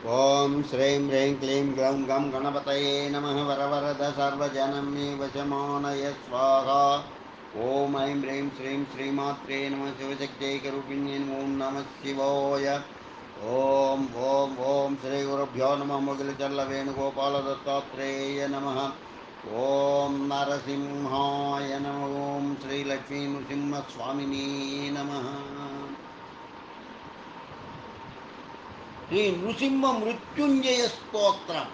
ओम श्रीं ह्रीं क्लीं ग्लौं गं गणपतये नमः वरवरद सर्वजनं मे वशमानय स्वाहा। ओम ऐं ह्रीं श्रीं श्रीमात्रे नमः शिवशक्त्यैकरूपिण्यै ओम नमः शिवाय। ओम ओम ओम श्री गुरुभ्यो नमः मुगिलचल्लवेणुगोपाल दत्तात्रेय नमः। ओम नरसिंहाय नमः। ओम श्री लक्ष्मी नृसिंहस्वामिने नमः। శ్రీ నృసింహ మృత్యుంజయ స్తోత్రం.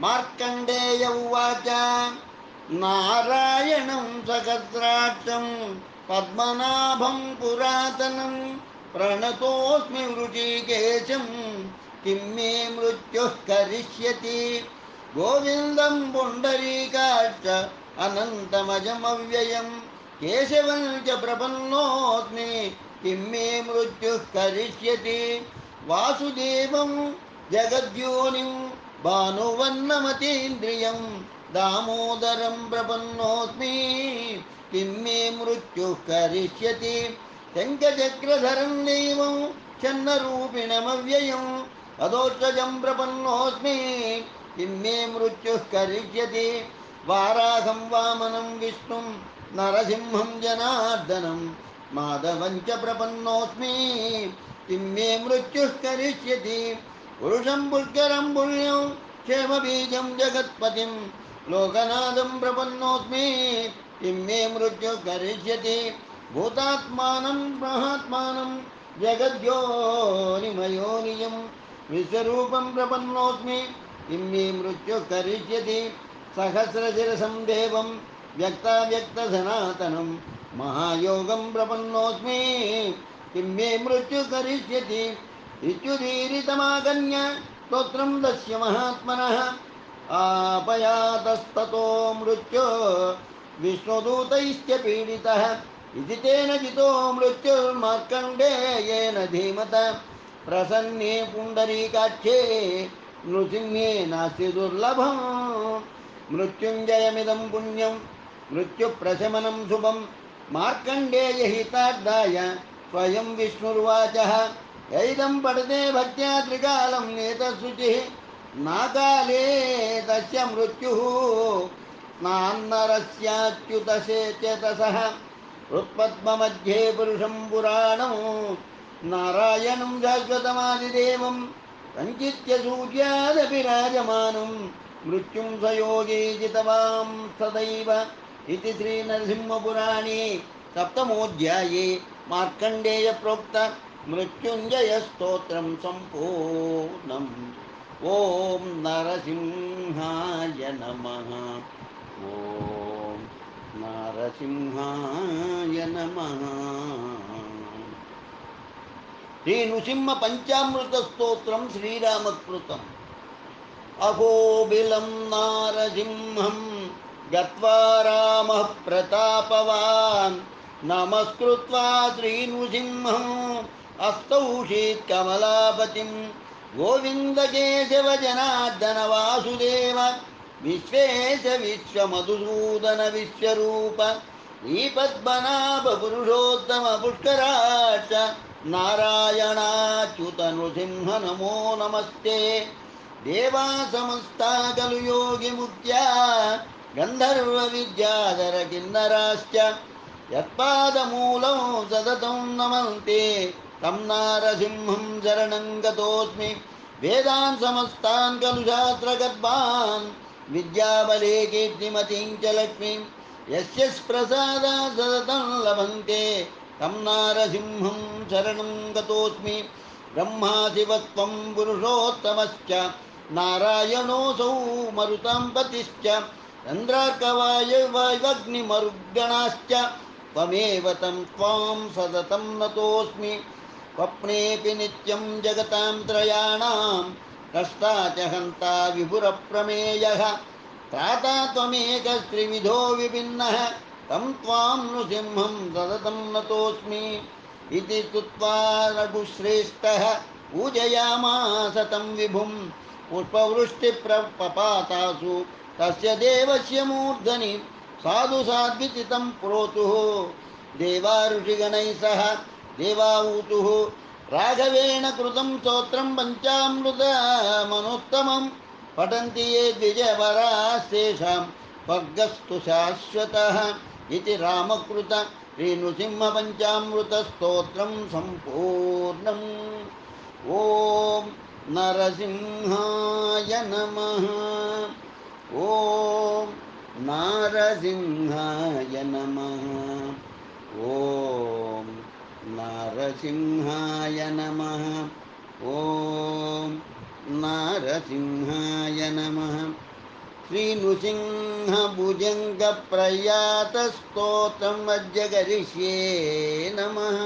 మార్కండేయ ఉవాచ నారాయణం సహస్రాక్షం పద్మనాభం పురాతనం ప్రణతోస్మి వృషికేశం కిం మే మృత్యుః కరిష్యతి. గోవిందం పుండరీకాక్ష అనంతమజమవ్యయం కేశవం చ ప్రపన్నోస్మి కిం మే మృత్యుః కరిష్యతి. వాసుదేవం జగద్యోనిం భానువర్ణమతీంద్రియం దామోదరం ప్రపన్నోస్మి కిం మే మృత్యుః కరిష్యతి. శంఖచక్రధరం దైవం ఛన్నరూపిణమవ్యయం అదోక్షజం ప్రపన్నోస్మి కిం మే మృత్యుః కరిష్యతి. వారాహం వామనం విష్ణుం నరసింహం జనార్దనం మాధవం చ ప్రపన్నోస్మి కిం మే మృత్యుః కరిష్యతి. పురుషం పుష్కరం పుణ్యం క్షేమబీజం జగత్పతిం లోకనాథం ప్రపన్నోస్మి కిం మే మృత్యుః కరిష్యతి. భూతాత్మానం మహాత్మానం జగద్యోనిమయోనియం విశ్వరూపం ప్రపన్నోస్మి కిం మే మృత్యుః కరిష్యతి. సహస్రశిరసం దేవం వ్యక్తావ్యక్త సనాతనం మహాయోగం ప్రపన్నోస్మి కిం మే మృత్యుః కరిష్యతి. ఇత్యుదీరితమాగన్య స్తోత్రం దస్య మహాత్మనః ఆపయాతస్తతో మృత్యో విష్ణుదూతైశ్చ పీడితః ఇది తేన జితో మృత్యుర్మార్కండేయేన ధీమత. ప్రసన్నే పుండరీకాక్షే నృసింహే నాస్తి దుర్లభం. మృత్యుంజయమిదం పుణ్యం మృత్యుప్రశమనం శుభం మార్కండేయ హితార్థాయ స్వయం విష్ణుర్వాచ. యైదం పఠతే భక్త్యా త్రికాలం ఏతశుచిః నాకాలే తస్య మృత్యుః నాన్నరస్యాచ్యుతసేచతసః. హృత్పద్మमध्ये పురుషం పురాణం నారాయణం శాశ్వతమాదిదేవం సంచిత్య సూర్యాదపి రాజమానం మృత్యుం సయోగే జితవాం సదైవ. ఇది శ్రీనరసింహపురాణే సప్తమోధ్యాయే మార్కండేయ ప్రోక్త మృత్యుంజయ స్తోత్రం సంపూర్ణం. ఓం నరసింహాయ నమః. ఓం నరసింహాయ నమః. శ్రీ నృసింహ పంచామృత స్తోత్రం శ్రీరామకృతం. అహోబిలం నారసింహం గత్వా రామః ప్రతాపవాన్ నమస్కృత్వా శ్రీనృసింహం అస్తౌషీత్ కమలాపతిం. గోవింద కేశవ జనార్దన వాసుదేవ విశ్వేశ విశ్వమధుసూదన విశ్వరూప శ్రీపద్మనాభ పురుషోత్తమ పుష్కరాక్ష నారాయణాచ్యుత నృసింహ నమో నమస్తే. దేవా సమస్తా ఖలు యోగి ముక్త్యా గంధర్వ విద్యాధర కిన్నరాశ్చ యత్పాదమూలం సతతం నమంతే తం నారసింహం శరణం గతోస్మి. వేదాన్ సమస్తాన్ ఖలు శాస్త్రగర్భాన్ విద్యాబలే కీర్తిమతిం చ లక్ష్మీం యస్య ప్రసాదాత్ సతతం లభంతే తం నారసింహం శరణం గతోస్మి. బ్రహ్మా శివత్వం పురుషోత్తమశ్చ నారాయణోऽసౌ మరుతాం పతిశ్చ చంద్రార్కవాయువగ్నిమరుద్గణాశ్చ త్వమేవ తం త్వాం సతతం నతోస్మి. స్వప్నేపి నిత్యం జగతాం త్రయాణాం కష్టా చ హంతా విభురప్రమేయః. త్రాతా త్వమేకస్త్రివిధో విభిన్నః తం త్వాం నృసింహం సతతం నతోస్మి. ఇది స్తుత్వా రఘుశ్రేష్ఠః పూజయామాస తం విభుం పుష్పవృష్టిప్రపపాతాసు తస్య దేవస్య మూర్ధని. సాధు సాద్విచితం ప్రోతుః దేవా ఋషిగణైః సహ దేవాఊతుః राघवेण कृतं स्तोत्रं पञ्चामृतमनुत्तमं पठन्ति ये द्विजवरास्तेषां वर्गस्तु शाश्वतः इति रामकृत श्रीनृसिंहपञ्चामृतस्तोत्रं सम्पूर्णम्। ॐ नरसिंहाय नमः। ॐ नारसिंहाय नमः। ॐ नारसिंहाय नमः। ॐ नारसिंहाय नमः। श्रीनृसिंहभुजङ्गप्रयातस्तोत्रम् अद्य करिष्ये नमः।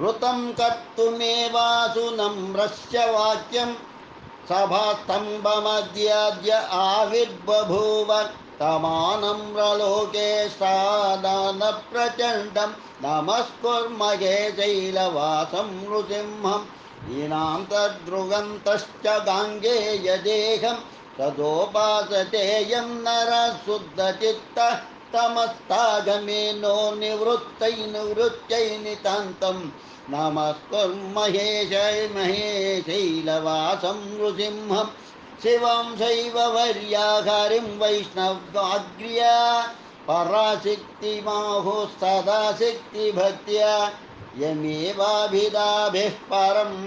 ऋतं कर्तुमेवासु नम्रस्य वाक्यं सभास्तम्भमद्याद्य आविर्बभूव तमानम्रलोके सादानप्रचण्डं नमस्कुर्महे शैलवासं नृसिंहं ईनां तद्रुगन्तश्च गाङ्गेयदेहं तदोपासतेयं नरः शुद्धचित्तः तमस्तागमेनो निवृत्तै नितान्तं नमस्कुर्महेशैलवासं नृसिंहं शिवं शैववर्याहरिं वैष्णवाग्र्या पराशक्तिमाहुः सदा शक्तिभक्त्या यमेवाभिधाभिः परम्